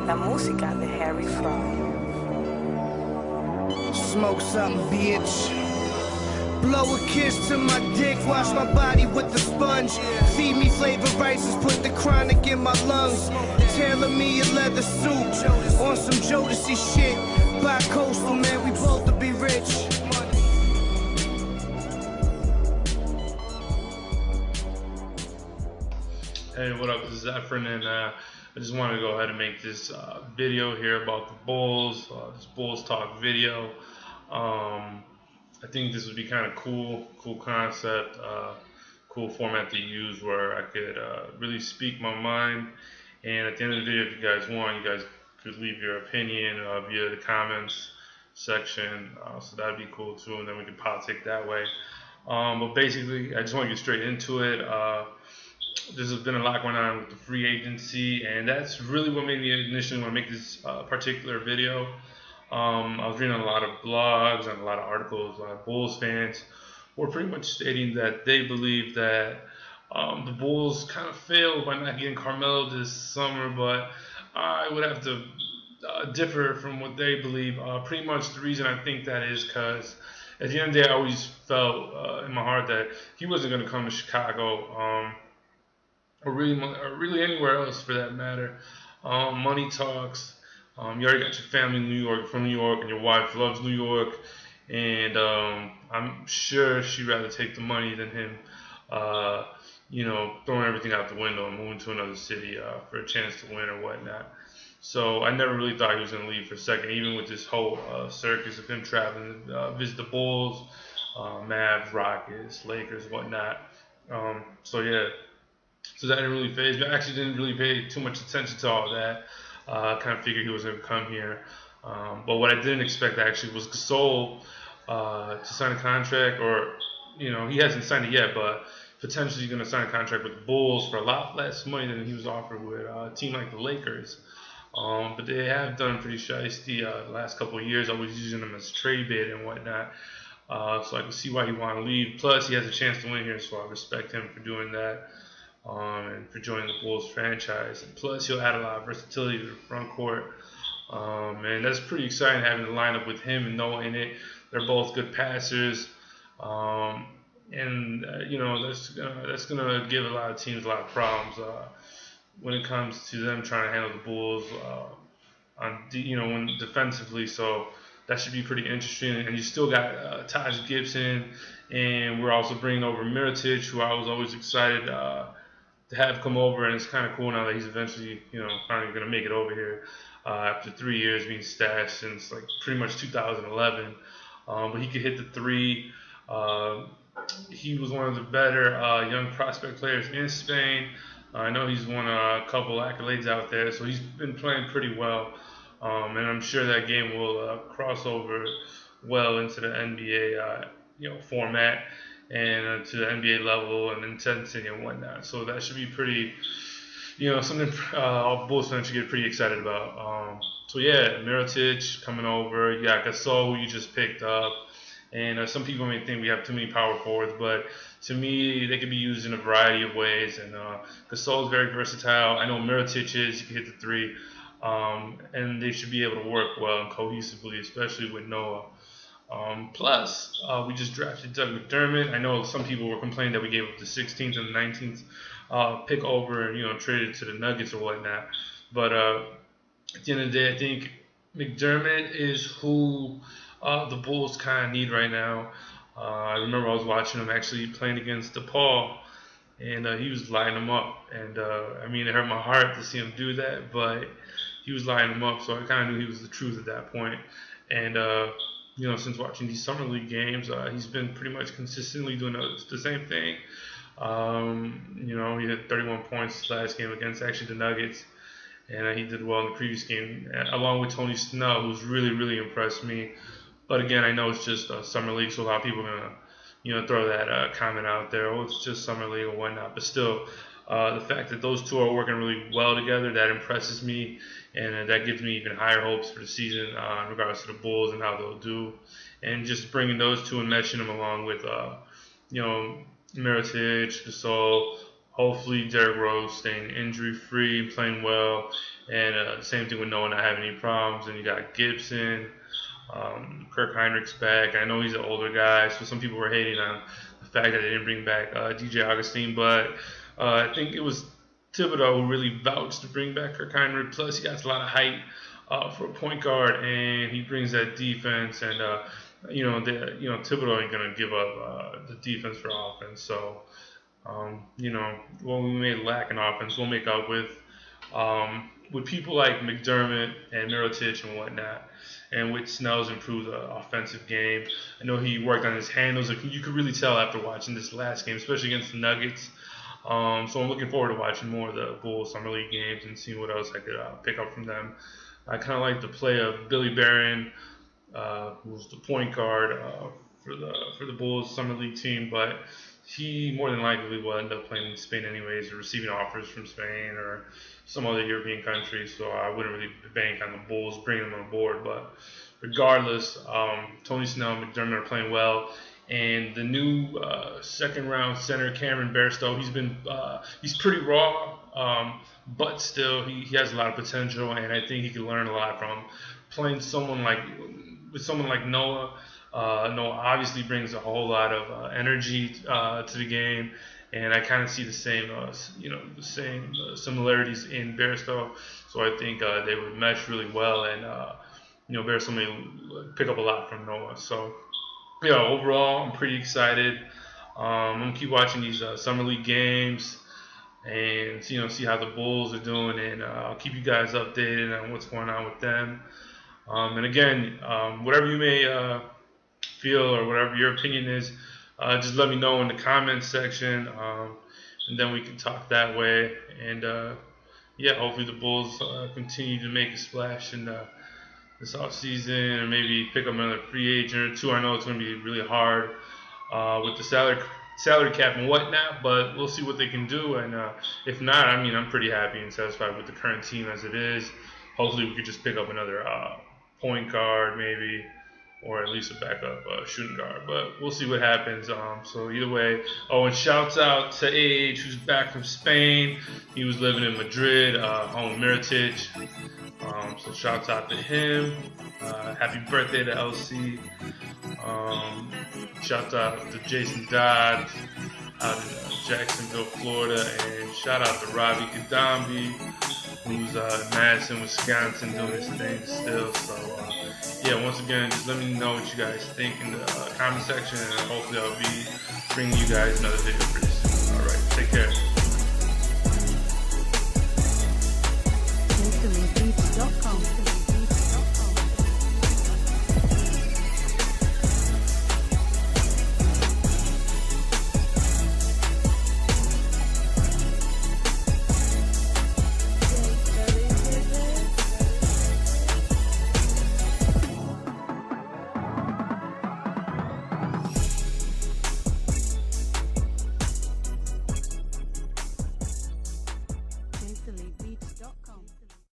la música de Harry Fraud. Smoke something, bitch. Blow a kiss to my dick, wash my body with the sponge. Feed me flavored rices, put the chronic in my lungs. Tailor me a leather suit, on some Jodeci shit. Bi-coastal, man, we both to be rich. Hey, what up? This is Efren, and I just wanted to go ahead and make this video here about the Bulls, this Bulls talk video. I think this would be kind of cool concept, cool format to use where I could really speak my mind. And at the end of the video, if you guys want, you guys could leave your opinion via the comments section. So that'd be cool too, and then we can politic that way. But basically, I just want to get straight into it. There's been a lot going on with the free agency, and that's really what made me initially want to make this particular video. I was reading a lot of blogs and a lot of articles. A lot of Bulls fans were pretty much stating that they believe that the Bulls kind of failed by not getting Carmelo this summer, but I would have to differ from what they believe. Pretty much the reason I think that is because at the end of the day, I always felt in my heart that he wasn't going to come to Chicago. Or really anywhere else for that matter. Money talks. You already got your family in New York, from New York, and your wife loves New York, and I'm sure she'd rather take the money than him, throwing everything out the window and moving to another city for a chance to win or whatnot. So I never really thought he was going to leave for a second, even with this whole circus of him traveling, visit the Bulls, Mavs, Rockets, Lakers, whatnot. So that didn't really faze me. I actually didn't really pay too much attention to all that. Kind of figured he was going to come here. But what I didn't expect actually was Gasol to sign a contract, or, he hasn't signed it yet, but potentially going to sign a contract with the Bulls for a lot less money than he was offered with a team like the Lakers. But they have done pretty shiesty the last couple of years, always using them as trade bait and whatnot. So I can see why he wanted to leave. Plus, he has a chance to win here, so I respect him for doing that. And for joining the Bulls franchise. And plus, he'll add a lot of versatility to the front court. And that's pretty exciting having the lineup with him and Noah in it. They're both good passers. That's going to give a lot of teams a lot of problems when it comes to them trying to handle the Bulls when defensively. So that should be pretty interesting. And you still got Taj Gibson, and we're also bringing over Mirotic, who I was always excited to have come over, and it's kind of cool now that he's eventually, finally going to make it over here after 3 years being stashed since like pretty much 2011. But he could hit the three. He was one of the better young prospect players in Spain. I know he's won a couple accolades out there, so he's been playing pretty well. And I'm sure that game will cross over well into the NBA, format, and to the NBA level and intensity and whatnot. So that should be pretty, something all Bulls fans should get pretty excited about. Mirotic coming over. You got Gasol, who you just picked up. And some people may think we have too many power forwards, but to me, they could be used in a variety of ways. And Gasol is very versatile. I know Mirotic is. You can hit the three. And they should be able to work well and cohesively, especially with Noah. Plus, we just drafted Doug McDermott. I know some people were complaining that we gave up the 16th and the 19th pick over and, traded to the Nuggets or whatnot. But at the end of the day, I think McDermott is who the Bulls kind of need right now. I remember I was watching him actually playing against DePaul, and he was lighting them up. And, it hurt my heart to see him do that, but he was lighting them up, so I kind of knew he was the truth at that point. And, since watching these summer league games, he's been pretty much consistently doing the same thing. He had 31 points last game against actually the Nuggets, and he did well in the previous game, along with Tony Snell, who's really, really impressed me. But again, I know it's just summer league, so a lot of people are gonna, throw that comment out there. Oh, it's just summer league or whatnot. But still, the fact that those two are working really well together, that impresses me. And that gives me even higher hopes for the season in regards to the Bulls and how they'll do. And just bringing those two and meshing them along with, Mirotic, Gasol, hopefully Derrick Rose staying injury-free, playing well, and same thing with Noah not having any problems. And you got Gibson, Kirk Heinrich's back. I know he's an older guy, so some people were hating on the fact that they didn't bring back DJ Augustine, but I think it was Thibodeau who really vouched to bring back Kirk Heinrich. Plus, he got a lot of height for a point guard, and he brings that defense. And Thibodeau ain't gonna give up the defense for offense. So, what we may lack in offense, we'll make up with people like McDermott and Mirotic and whatnot. And with Snell's improved offensive game. I know he worked on his handles. You could really tell after watching this last game, especially against the Nuggets. So I'm looking forward to watching more of the Bulls Summer League games and seeing what else I could pick up from them. I kind of like the play of Billy Barron, who's the point guard for the Bulls Summer League team, but he more than likely will end up playing in Spain anyways, or receiving offers from Spain or some other European countries. So I wouldn't really bank on the Bulls bringing him on board. But regardless, Tony Snell and McDermott are playing well. And the new second-round center, Cameron Bairstow, he's pretty raw, but still he has a lot of potential, and I think he can learn a lot from playing someone like Noah. Noah obviously brings a whole lot of energy to the game, and I kind of see the same similarities in Bairstow. So I think they would mesh really well, and Bairstow may pick up a lot from Noah. So overall, I'm pretty excited. I'm gonna keep watching these summer league games, and see how the Bulls are doing, and I'll keep you guys updated on what's going on with them. And again, whatever you may feel or whatever your opinion is, just let me know in the comments section, and then we can talk that way. And hopefully the Bulls continue to make a splash in this offseason, and maybe pick up another free agent or two. I know it's going to be really hard with the salary cap and whatnot, but we'll see what they can do. And if not, I'm pretty happy and satisfied with the current team as it is. Hopefully we could just pick up another point guard maybe, or at least a backup shooting guard. But we'll see what happens. So either way. Oh, and shouts out to AH, who's back from Spain. He was living in Madrid, home with Mirotic. So shouts out to him. Happy birthday to LC. Shout out to Jason Dodd out in Jacksonville, Florida. And shout out to Robbie Kadambi, who's in Madison, Wisconsin, doing his thing still. So, once again, just let me know what you guys think in the comment section, and hopefully I'll be bringing you guys another video pretty soon. All right, take care.